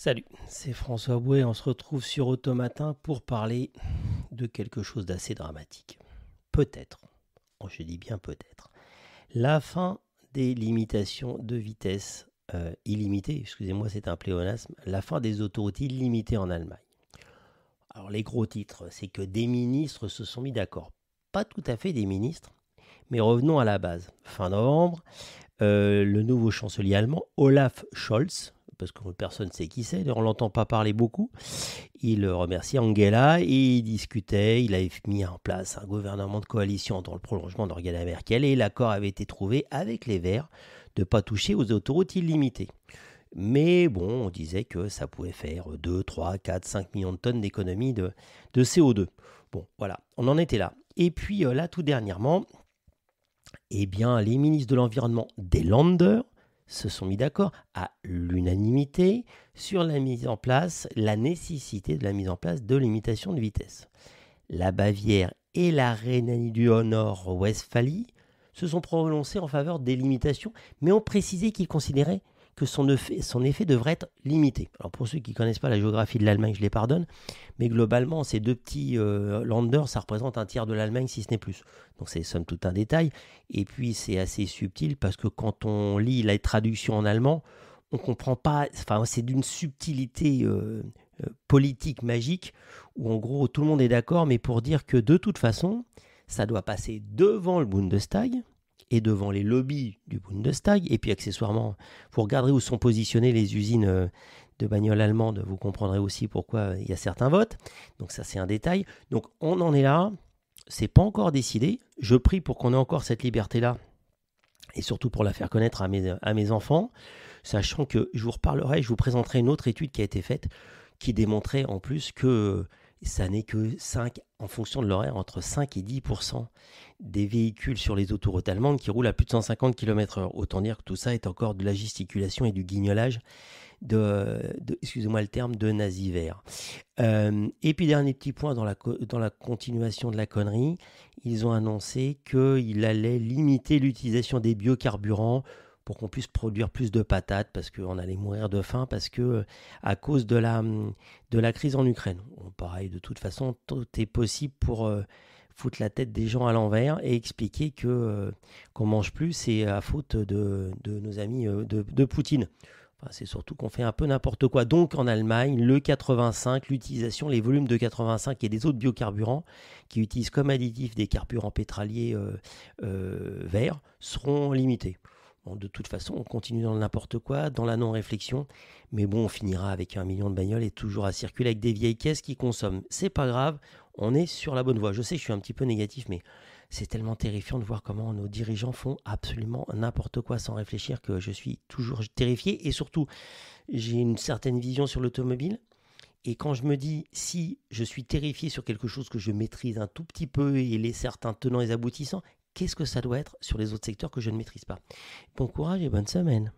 Salut, c'est François Bouet. On se retrouve sur Automatin pour parler de quelque chose d'assez dramatique. Peut-être, je dis bien peut-être, la fin des limitations de vitesse illimitées, excusez-moi c'est un pléonasme, la fin des autoroutes illimitées en Allemagne. Alors les gros titres, c'est que des ministres se sont mis d'accord. Pas tout à fait des ministres, mais revenons à la base. Fin novembre, le nouveau chancelier allemand, Olaf Scholz, parce que personne ne sait qui c'est, on ne l'entend pas parler beaucoup, il remercie Angela et il discutait, il avait mis en place un gouvernement de coalition dans le prolongement d'Angela Merkel et l'accord avait été trouvé avec les Verts de ne pas toucher aux autoroutes illimitées. Mais bon, on disait que ça pouvait faire 2, 3, 4, 5 millions de tonnes d'économie de CO2. Bon, voilà, on en était là. Et puis là, tout dernièrement, eh bien, les ministres de l'Environnement des Länder se sont mis d'accord à l'unanimité sur la nécessité de la mise en place de limitations de vitesse. La Bavière et la Rhénanie-du-Nord-Westphalie se sont prononcés en faveur des limitations, mais ont précisé qu'ils considéraient que son effet devrait être limité. Alors pour ceux qui ne connaissent pas la géographie de l'Allemagne, je les pardonne, mais globalement, ces deux petits landers, ça représente un tiers de l'Allemagne, si ce n'est plus. Donc c'est somme toute un détail. Et puis c'est assez subtil, parce que quand on lit la traduction en allemand, on ne comprend pas, enfin c'est d'une subtilité politique magique, où en gros tout le monde est d'accord, mais pour dire que de toute façon, ça doit passer devant le Bundestag, et devant les lobbies du Bundestag, et puis accessoirement, vous regarderez où sont positionnées les usines de bagnoles allemandes, vous comprendrez aussi pourquoi il y a certains votes, donc ça c'est un détail. Donc on en est là, c'est pas encore décidé, je prie pour qu'on ait encore cette liberté-là, et surtout pour la faire connaître à mes enfants, sachant que je vous présenterai une autre étude qui a été faite, qui démontrait en plus que ça n'est que 5, en fonction de l'horaire, entre 5 et 10% des véhicules sur les autoroutes allemandes qui roulent à plus de 150 km/h. Autant dire que tout ça est encore de la gesticulation et du guignolage excusez-moi le terme, de nazis verts. Et puis dernier petit point dans la continuation de la connerie, ils ont annoncé qu'ils allaient limiter l'utilisation des biocarburants pour qu'on puisse produire plus de patates, parce qu'on allait mourir de faim, parce que à cause de la crise en Ukraine. Bon, pareil, de toute façon, tout est possible pour foutre la tête des gens à l'envers et expliquer qu'on mange plus, c'est à faute de nos amis de Poutine. Enfin, c'est surtout qu'on fait un peu n'importe quoi. Donc en Allemagne, le 85, l'utilisation, les volumes de 85 et des autres biocarburants qui utilisent comme additif des carburants pétroliers verts seront limités. Bon, de toute façon, on continue dans le n'importe quoi, dans la non-réflexion, mais bon, on finira avec 1 million de bagnoles et toujours à circuler avec des vieilles caisses qui consomment. C'est pas grave, on est sur la bonne voie. Je sais que je suis un petit peu négatif, mais c'est tellement terrifiant de voir comment nos dirigeants font absolument n'importe quoi sans réfléchir que je suis toujours terrifié. Et surtout, j'ai une certaine vision sur l'automobile. Et quand je me dis, si je suis terrifié sur quelque chose que je maîtrise un tout petit peu et les certains tenants et aboutissants, qu'est-ce que ça doit être sur les autres secteurs que je ne maîtrise pas? Bon courage et bonne semaine.